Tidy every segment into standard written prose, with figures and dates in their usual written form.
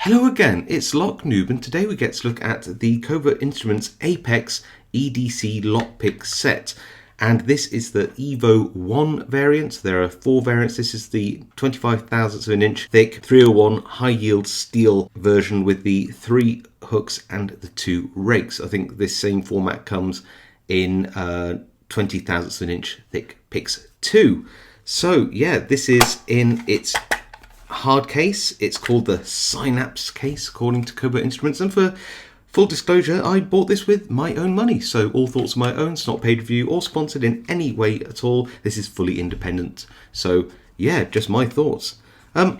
Hello again, it's Noob, and today we get to look at the Covert Instruments Apex EDC lockpick set. And this is the Evo 1 variant. There are 4 variants. This is the 25 thousandths of an inch thick 301 high yield steel version with the 3 hooks and the 2 rakes. I think this same format comes in 20 thousandths of an inch thick picks too. So yeah, this is in its hard case. It's called the Synapse case according to Covert Instruments, and for full disclosure, I bought this with my own money, so all thoughts are my own. It's not paid review or sponsored in any way at all. This is fully independent, so yeah, just my thoughts. I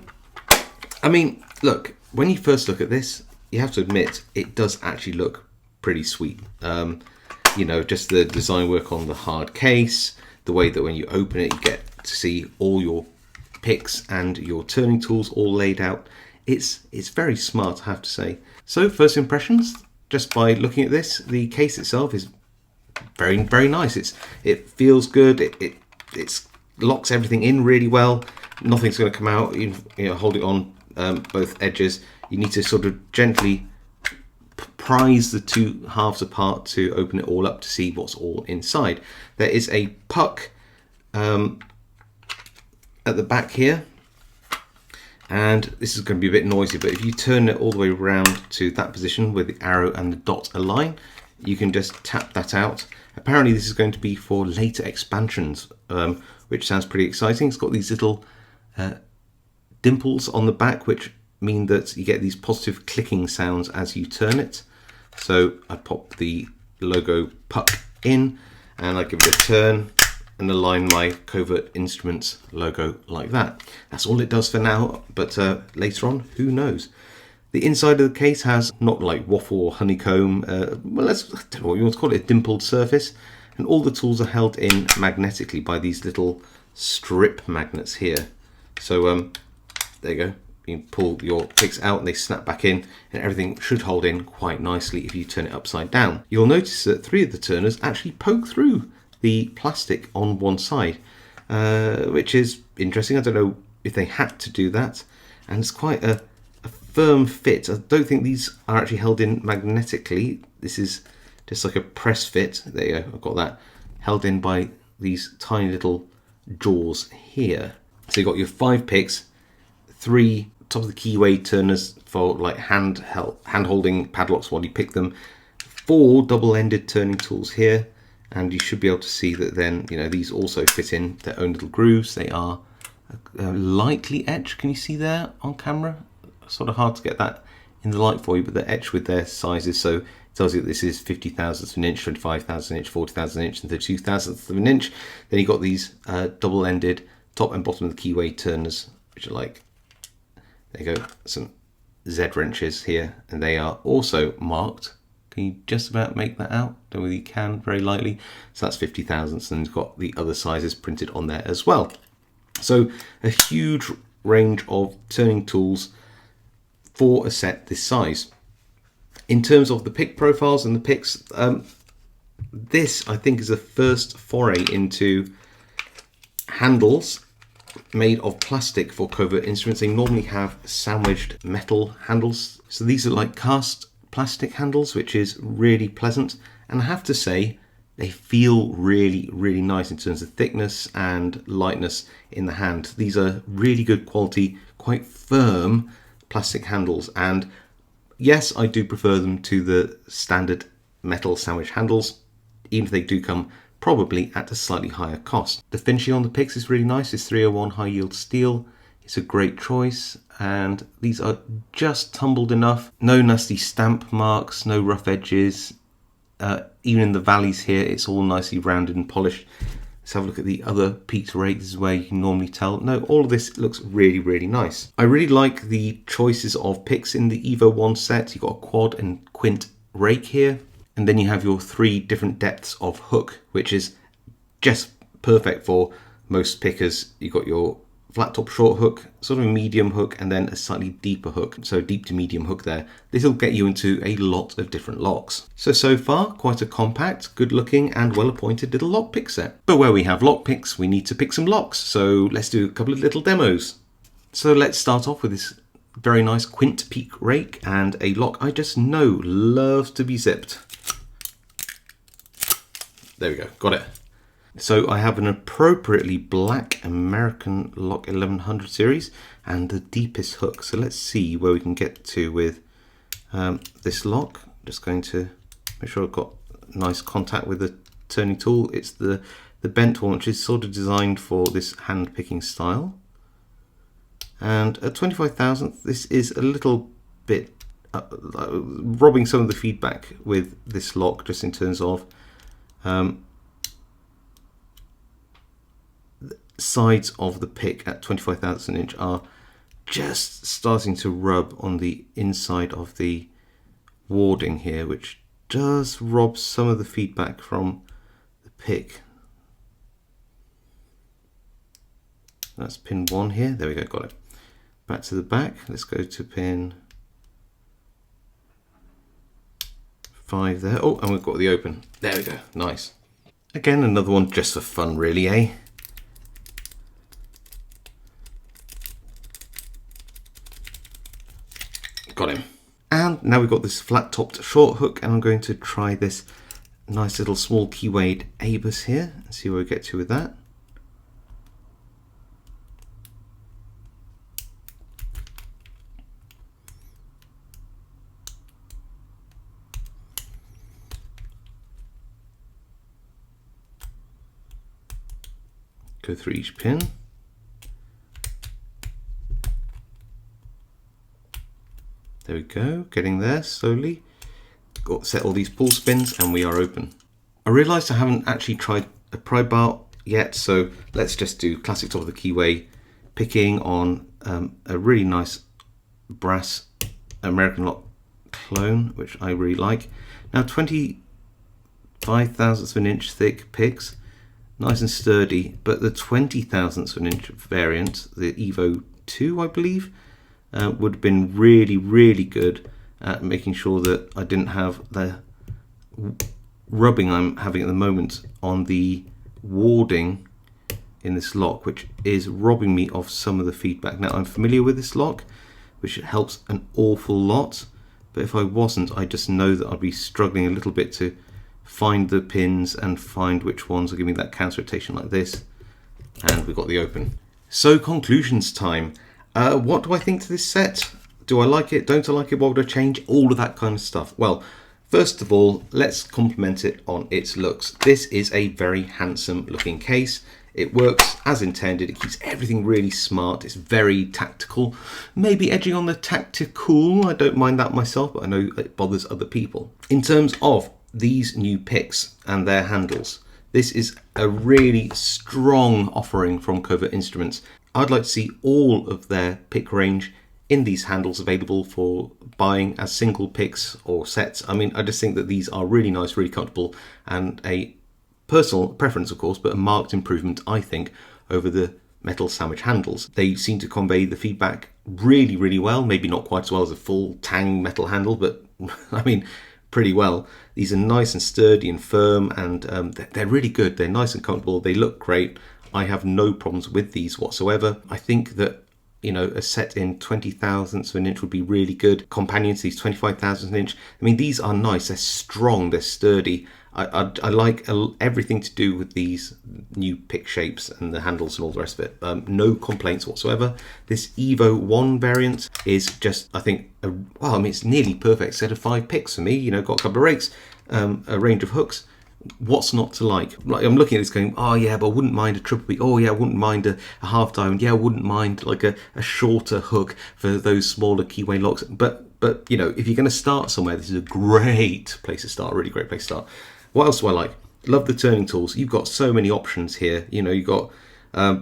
mean, look, when you first look at this, you have to admit it does actually look pretty sweet. You know, just the design work on the hard case, the way that when you open it you get to see all your picks and your turning tools all laid out. It's very smart, I have to say. So first impressions, just by looking at this, the case itself is very nice. It feels good. It locks everything in really well. Nothing's going to come out. You know, hold it on both edges. You need to sort of gently prise the two halves apart to open it all up to see what's all inside. There is a puck at the back here, and this is going to be a bit noisy, but if you turn it all the way around to that position where the arrow and the dot align, you can just tap that out. Apparently this is going to be for later expansions, which sounds pretty exciting. It's got these little dimples on the back which mean that you get these positive clicking sounds as you turn it. So I pop the logo puck in and I give it a turn and align my Covert Instruments logo like that. That's all it does for now, but later on, who knows. The inside of the case has not like waffle or honeycomb, well, I don't know what you want to call it, a dimpled surface, and all the tools are held in magnetically by these little strip magnets here. So there you go. You can pull your picks out and they snap back in, and everything should hold in quite nicely if you turn it upside down. You'll notice that 3 of the turners actually poke through the plastic on one side, which is interesting. I don't know if they had to do that, and it's quite a firm fit. I don't think these are actually held in magnetically. This is just like a press fit. There you go, I've got that held in by these tiny little jaws here. So you've got your 5 picks, 3 top of the keyway turners for like hand holding padlocks while you pick them, 4 double-ended turning tools here, and you should be able to see that then, you know, these also fit in their own little grooves. They are lightly etched. Can you see there on camera? Sort of hard to get that in the light for you, but they're etched with their sizes. So it tells you that this is 50 thousandths of an inch, 25 thousandths of an inch, 40 thousandths of an inch, and 32 thousandths of an inch. Then you've got these double-ended top and bottom of the keyway turners, which are like, there you go, some Z wrenches here, and they are also marked. Can you just about make that out? Don't know whether you can, very lightly. So that's 50 thousandths, and it's got the other sizes printed on there as well. So a huge range of turning tools for a set this size. In terms of the pick profiles and the picks, this I think is the first foray into handles made of plastic for Covert Instruments. They normally have sandwiched metal handles. So these are like cast plastic handles, which is really pleasant, and I have to say they feel really nice in terms of thickness and lightness in the hand. These are really good quality, quite firm plastic handles, and yes, I do prefer them to the standard metal sandwich handles, even if they do come probably at a slightly higher cost. The finishing on the picks is really nice. It's 301 high yield steel. It's a great choice, and these are just tumbled enough. No nasty stamp marks, no rough edges. Even in the valleys here, it's all nicely rounded and polished. Let's have a look at the other peaked rake. This is where you can normally tell. No, all of this looks really nice. I really like the choices of picks in the Evo 1 set. You've got a quad and quint rake here, and then you have your 3 different depths of hook, which is just perfect for most pickers. You've got your flat top short hook, sort of a medium hook, and then a slightly deeper hook, so deep to medium hook there. This will get you into a lot of different locks. So far, quite a compact, good looking and well appointed little lockpick set. But where we have lockpicks, we need to pick some locks, so let's do a couple of little demos. So let's start off with this very nice quint peak rake, and a lock I just know loves to be zipped. There we go, got it. So I have an appropriately black American lock 1100 series and the deepest hook. So let's see where we can get to with this lock. Just going to make sure I've got nice contact with the turning tool. It's the bent one, which is sort of designed for this hand picking style. And at 25 thousandths, this is a little bit robbing some of the feedback with this lock, just in terms of sides of the pick at 25 thousandths of an inch are just starting to rub on the inside of the warding here, which does rob some of the feedback from the pick. That's pin 1 here. There we go, got it. Back to the back. Let's go to pin 5 there. Oh, and we've got the open. There we go, nice. Again, another one just for fun, really, eh? Got him. And now we've got this flat topped short hook, and I'm going to try this nice little small keywayed Abus here and see where we get to with that. Go through each pin. There we go, getting there slowly. Got set all these pull spins and we are open. I realised I haven't actually tried a pry bar yet, so let's just do classic top of the keyway picking on a really nice brass American lock clone, which I really like. Now 25 thousandths of an inch thick picks, nice and sturdy, but the 20 thousandths of an inch variant, the Evo 2 I believe, would have been really, really good at making sure that I didn't have the rubbing I'm having at the moment on the warding in this lock, which is robbing me of some of the feedback. Now I'm familiar with this lock, which helps an awful lot, but if I wasn't, I just know that I'd be struggling a little bit to find the pins and find which ones are giving that counter rotation like this. And we've got the open. So conclusions time. What do I think to this set? Do I like it? Don't I like it? What would I change? All of that kind of stuff. Well, first of all, let's compliment it on its looks. This is a very handsome looking case. It works as intended. It keeps everything really smart. It's very tactical, maybe edging on the tactical. I don't mind that myself, but I know it bothers other people. In terms of these new picks and their handles, this is a really strong offering from Covert Instruments. I'd like to see all of their pick range in these handles available for buying as single picks or sets. I mean, I just think that these are really nice, really comfortable, and a personal preference, of course, but a marked improvement, I think, over the metal sandwich handles. They seem to convey the feedback really, really well. Maybe not quite as well as a full tang metal handle, but I mean, pretty well. These are nice and sturdy and firm, and they're really good. They're nice and comfortable. They look great. I have no problems with these whatsoever. I think that, you know, a set in 20 thousandths of an inch would be really good. Companion to these 25 thousandths of an inch. I mean, these are nice. They're strong. They're sturdy. I like everything to do with these new pick shapes and the handles and all the rest of it. No complaints whatsoever. This Evo 1 variant is just, I think, well, I mean, it's nearly perfect set of 5 picks for me. You know, got a couple of rakes, a range of hooks. What's not to like? I'm looking at this going, oh yeah, but I wouldn't mind a triple P. Oh yeah, I wouldn't mind a half diamond. Yeah, I wouldn't mind like a shorter hook for those smaller keyway locks. But you know, if you're going to start somewhere, this is a great place to start. A really great place to start. What else do I like? Love the turning tools. You've got so many options here. You know, you've got I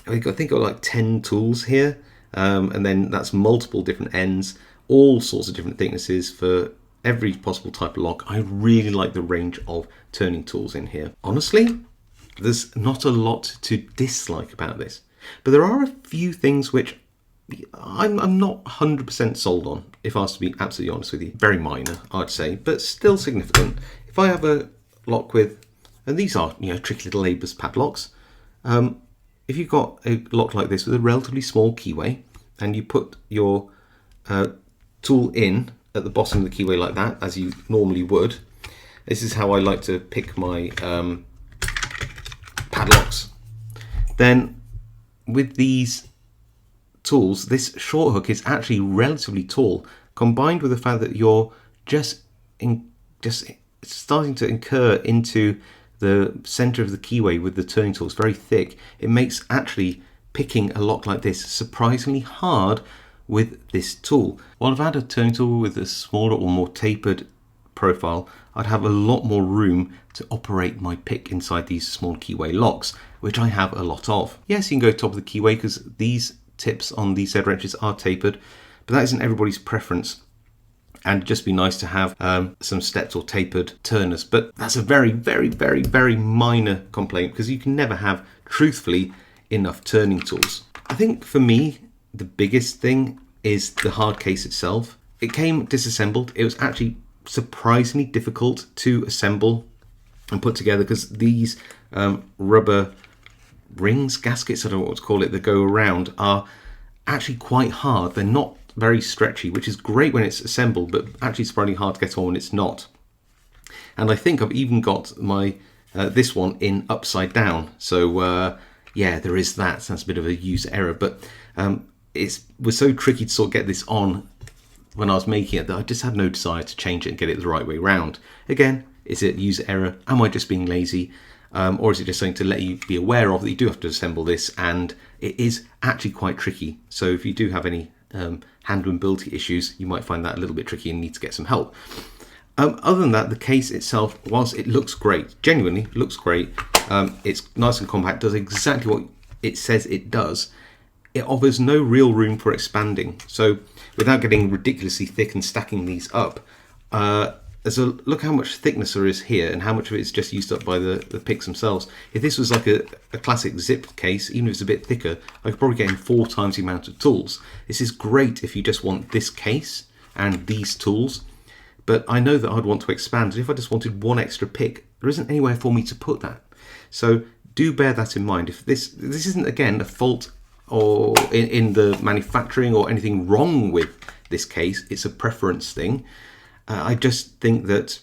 think I've got like 10 tools here, and then that's multiple different ends, all sorts of different thicknesses for every possible type of lock. I really like the range of turning tools in here. Honestly, there's not a lot to dislike about this, but there are a few things which I'm not 100% sold on, if I was to be absolutely honest with you. Very minor, I'd say, but still significant. If I have a lock with, and these are, you know, tricky little Abus padlocks, if you've got a lock like this with a relatively small keyway, and you put your tool in at the bottom of the keyway like that, as you normally would. This is how I like to pick my padlocks. Then with these tools, this short hook is actually relatively tall, combined with the fact that you're just starting to incur into the center of the keyway with the turning tool. It's very thick. It makes actually picking a lock like this surprisingly hard with this tool. While if I had a turning tool with a smaller or more tapered profile, I'd have a lot more room to operate my pick inside these small keyway locks, which I have a lot of. Yes, you can go top of the keyway because these tips on these Z wrenches are tapered, but that isn't everybody's preference. And it'd just be nice to have some stepped or tapered turners. But that's a very, very, very, very minor complaint, because you can never have, truthfully, enough turning tools. I think for me, the biggest thing is the hard case itself. It came disassembled. It was actually surprisingly difficult to assemble and put together, because these rubber rings, gaskets, I don't know what to call it, that go around are actually quite hard. They're not very stretchy, which is great when it's assembled, but actually surprisingly hard to get on when it's not. And I think I've even got my this one in upside down. So yeah, there is that. So that's a bit of a user error, but it was so tricky to sort of get this on when I was making it that I just had no desire to change it and get it the right way round. Again, is it user error? Am I just being lazy? Or is it just something to let you be aware of that you do have to assemble this, and it is actually quite tricky. So if you do have any handleability issues, you might find that a little bit tricky and need to get some help. Other than that, the case itself, whilst it looks great, genuinely looks great, it's nice and compact, does exactly what it says it does. It offers no real room for expanding. So without getting ridiculously thick and stacking these up, look how much thickness there is here and how much of it is just used up by the picks themselves. If this was like a classic zip case, even if it's a bit thicker, I could probably get in 4 times the amount of tools. This is great if you just want this case and these tools, but I know that I'd want to expand. If I just wanted one extra pick, there isn't anywhere for me to put that. So do bear that in mind. If this isn't, again, a fault or in the manufacturing or anything wrong with this case, it's a preference thing. I just think that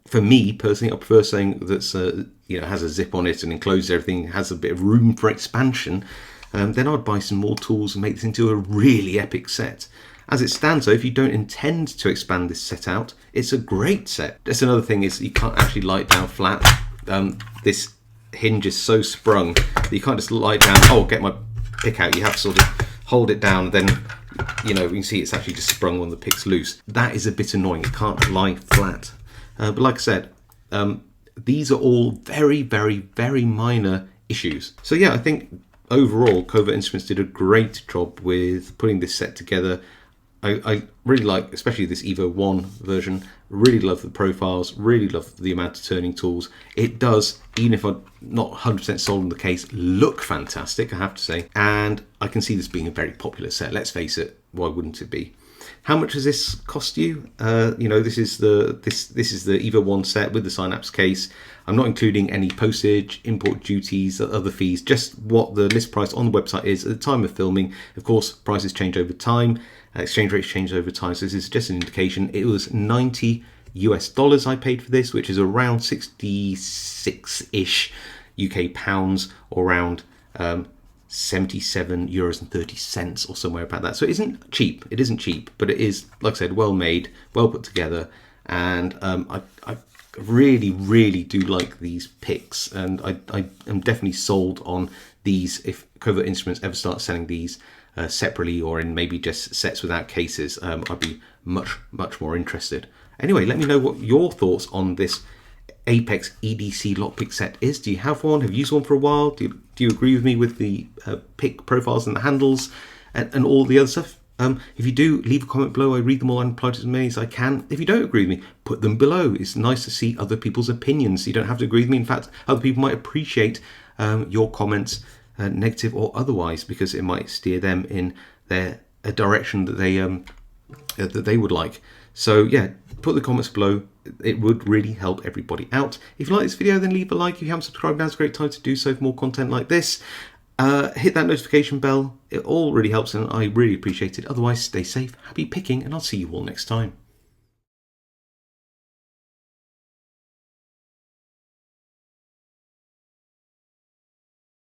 for me personally, I prefer something that's has a zip on it and encloses everything, has a bit of room for expansion. Then I'd buy some more tools and make this into a really epic set. As it stands though, if you don't intend to expand this set out, it's a great set. Just another thing is you can't actually lie it down flat. This hinge is so sprung that you can't just lie it down, get my pick out. You have to sort of hold it down, then you can see it's actually just sprung when the pick's loose. That is a bit annoying. It can't lie flat. But like I said, these are all very, very, very minor issues. So yeah, I think overall Covert Instruments did a great job with putting this set together. I really like, especially this Evo 1 version, really love the profiles, really love the amount of turning tools. It does, even if I'm not 100% sold on the case, look fantastic, I have to say. And I can see this being a very popular set. Let's face it, why wouldn't it be? How much does this cost you? This is the Evo 1 set with the Synapse case. I'm not including any postage, import duties, other fees, just what the list price on the website is at the time of filming. Of course, prices change over time. Exchange rates change over time, so this is just an indication. It was $90 I paid for this, which is around 66-ish UK pounds, or around 77 euros and 30 cents or somewhere about that. So it isn't cheap. It isn't cheap, but it is, like I said, well made, well put together, and I really, really do like these picks, and I am definitely sold on these. If Covert Instruments ever start selling these separately or in maybe just sets without cases, I'd be much more interested. Anyway, let me know what your thoughts on this Apex EDC lockpick set is. Do you have one? Have you used one for a while? Do you agree with me with the pick profiles and the handles and all the other stuff? If you do, leave a comment below. I read them all and reply to as many as I can. If you don't agree with me, put them below. It's nice to see other people's opinions. You don't have to agree with me. In fact, other people might appreciate your comments, negative or otherwise, because it might steer them in a direction that they would like. So yeah, put the comments below. It would really help everybody out. If you like this video, then leave a like. If you haven't subscribed, now's a great time to do so for more content like this. hit that notification bell. It all really helps and I really appreciate it. Otherwise, stay safe, happy picking, and I'll see you all next time.